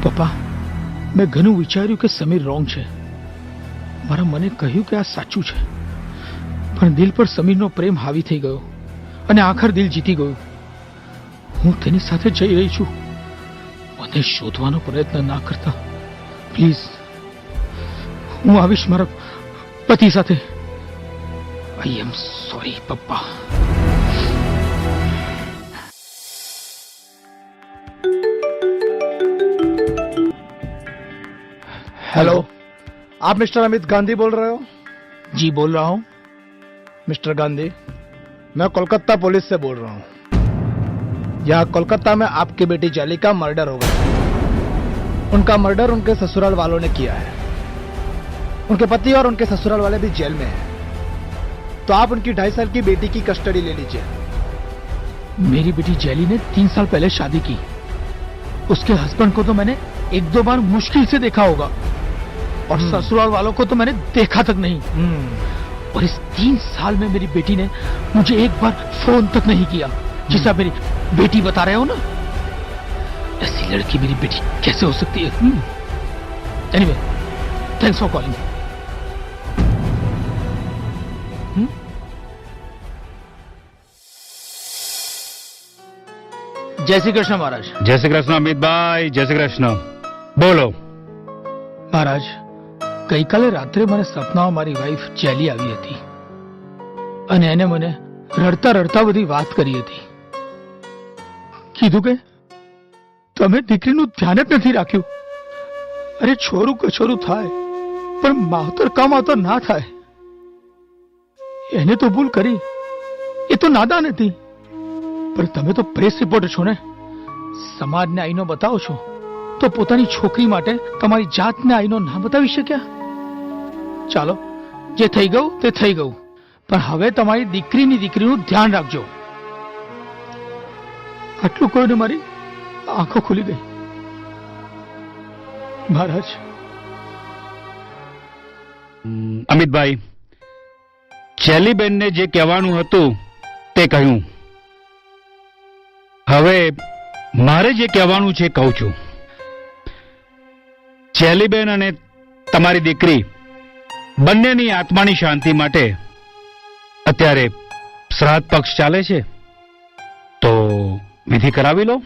પપ્પા, મેં ઘણું વિચાર્યું કે સમીર રોંગ છે. મારા મને કહ્યું કે આ સાચું છે, પણ દિલ પર સમીરનો પ્રેમ હાવી થઈ ગયો અને આખર દિલ જીતી ગયું. હું તેની સાથે જઈ રહી છું. મને શોધવાનો પ્રયત્ન ના કરતા પ્લીઝ. હું આવીશ મારા પતિ સાથે. આઈ એમ સોરી પપ્પા. हेलो, आप मिस्टर अमित गांधी बोल रहे हो? जी बोल रहा हूँ. मिस्टर गांधी, मैं कोलकाता पुलिस से बोल रहा हूँ. यहाँ कोलकाता में आपकी बेटी जैली का मर्डर हो गया. उनका मर्डर उनके ससुराल वालों ने किया है. उनके पति और उनके ससुराल वाले भी जेल में हैं. तो आप उनकी 2.5 साल की बेटी की कस्टडी ले लीजिए. मेरी बेटी जैली ने 3 साल पहले शादी की. उसके हस्बैंड को तो मैंने 1-2 बार मुश्किल से देखा होगा और ससुराल वालों को तो मैंने देखा तक नहीं. और इस 3 साल में मेरी बेटी ने मुझे एक बार फोन तक नहीं किया. जिसे आप मेरी बेटी बता रहे हो ना, ऐसी लड़की मेरी बेटी कैसे हो सकती है? Anyway, thanks for calling. जय श्री कृष्ण महाराज. जय श्री कृष्ण અમિતભાઈ. જય શ્રી કૃષ્ણ. બોલો. મહારાજ, ગઈકાલે રાત્રે મને સપનામાં મારી વાઈફ જેલી આવી હતી અને એને મને રડતા રડતા બધી વાત કરી હતી. કીધું કે તમે દીકરીનું ધ્યાન જ નથી રાખ્યું. અરે છોરું કછોરું થાય પણ માવતર કા માવતર ના થાય. એને તો ભૂલ કરી, એ તો નાદાન હતી. પણ તમે તો પ્રેસ રિપોર્ટર છો ને, સમાજને આઈનો બતાવો છો, તો પોતાની છોકરી માટે તમારી જાતને આઈનો ના બતાવી શક્યા? ચાલો, જે થઈ ગયું તે થઈ ગયું, પણ હવે તમારી દીકરીનું ધ્યાન રાખજો. આટલું કોઈને મારી આંખો ખુલી ગઈ. મહારાજ. અમિતભાઈ, જેલીબેનને જે કહેવાનું હતું તે કહ્યું. હવે મારે જે કહેવાનું છે કહું છું. જેલીબેન અને તમારી દીકરી બંનેની આત્માની શાંતિ માટે અત્યારે શ્રાદ્ધ પક્ષ ચાલે છે, તો વિધિ કરાવી લો.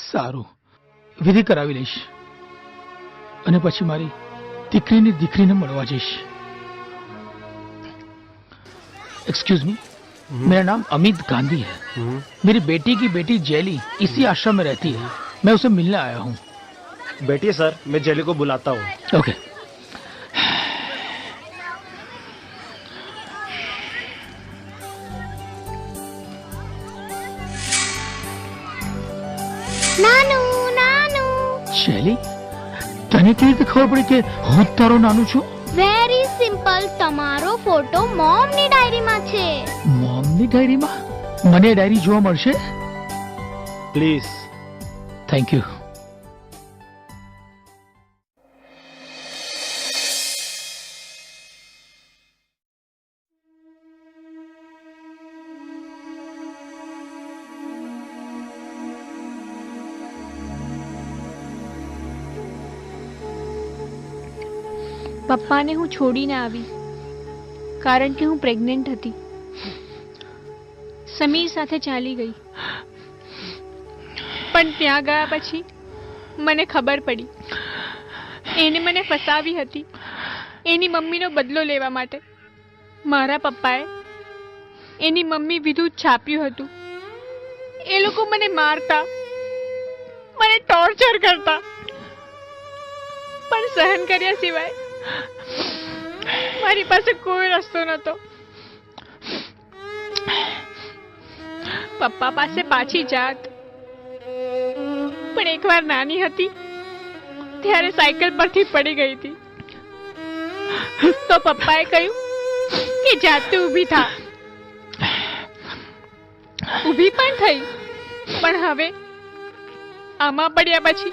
સારું, વિધિ કરાવી લઈશ અને પછી મારી દીકરીને મળવા જઈશ. एक्सक्यूज मी, मेरा नाम अमित गांधी है. मेरी बेटी की बेटी जेली इसी आश्रम में रहती है. मैं उसे मिलने आया हूँ. बैठिए सर, मैं जेली को बुलाता हूँ. ओके. નાનુ નાનુ. જેલી, તને કેવી રીતે ખબર પડી કે હું જ તારો નાનું છું? Very simple. તમારો ફોટો મોમની ડાયરીમાં છે. મોમની ડાયરીમાં? મને એ ડાયરી જોવા મળશે? प्लीज. Thank you. પપ્પાને હું છોડીને આવી કારણ કે હું પ્રેગ્નેન્ટ હતી. સમીર સાથે ચાલી ગઈ, પણ ત્યાં ગયા પછી મને ખબર પડી એને મને ફસાવી હતી એની મમ્મીનો બદલો લેવા માટે. મારા પપ્પાએ એની મમ્મી વિરુદ્ધ છાપ્યું હતું. એ લોકો મને મારતા, મને ટોર્ચર કરતા, પણ સહન કર્યા સિવાય મારી પાસે કોઈ રસ્તો નહોતો. પપ્પા પાસે પાછી જાત, પણ એકવાર નાની હતી ત્યારે સાયકલ પરથી પડી ગઈ હતી. તો પપ્પાએ કહ્યું કે જાતે ઊભી થા. ઊભી પણ થઈ, પણ હવે આમાં પડ્યા પછી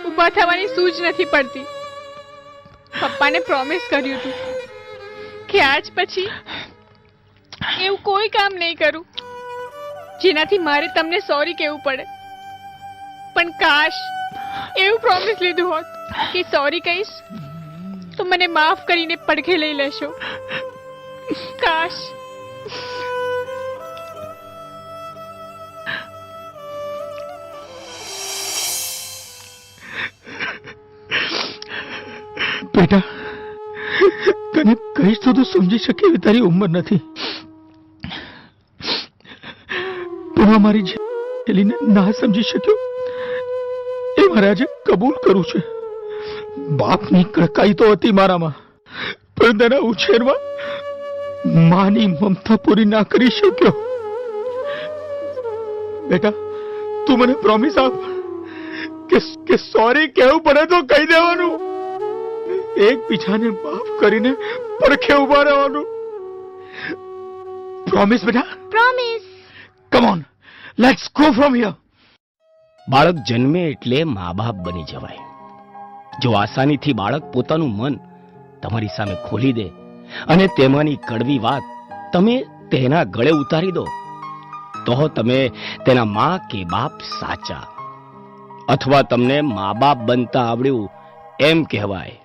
ઊભા થવાની સૂઝ નથી પડતી. પપ્પાને પ્રોમિસ કર્યું હતું કે આજ પછી એવું કોઈ કામ નહીં કરું જેનાથી મારે તમને સોરી કહેવું પડે. પણ કાશ એવું પ્રોમિસ લીધું હોત કે સોરી કહીશ તો મને માફ કરીને પડખે લઈ લેશો. કાશ બેટા, તને કહીશ તો તું સમજી શકે એવી તારી ઉંમર નથી. પણ મારી જેલીને ના સમજી શક્યો એ મારે આજે કબૂલ કરવું છે. બાપની કડકાઈ તો હતી મારામાં, પણ તેના ઉછેરમાં માની મમતા પૂરી ના કરી શક્યો. બેટા, તું મને પ્રોમિસ આપ કે સોરી કહેવું પડે તો કહી દેવાનું, એકબીજાને માફ કરીને પડખે ઉભા રહેવાનું. પ્રોમિસ બેટા? Promise. Come on, let's go from here. બાળક જન્મે એટલે મા બાપ બની જવાય. જો આસાનીથી બાળક પોતાનું મન તમારી સામે ખોલી દે અને તેમાંની કડવી વાત તમે તેના ગળે ઉતારી દો, તો તમે તેના મા કે બાપ સાચા, અથવા તમને મા બાપ બનતા આવડ્યું એમ કહેવાય.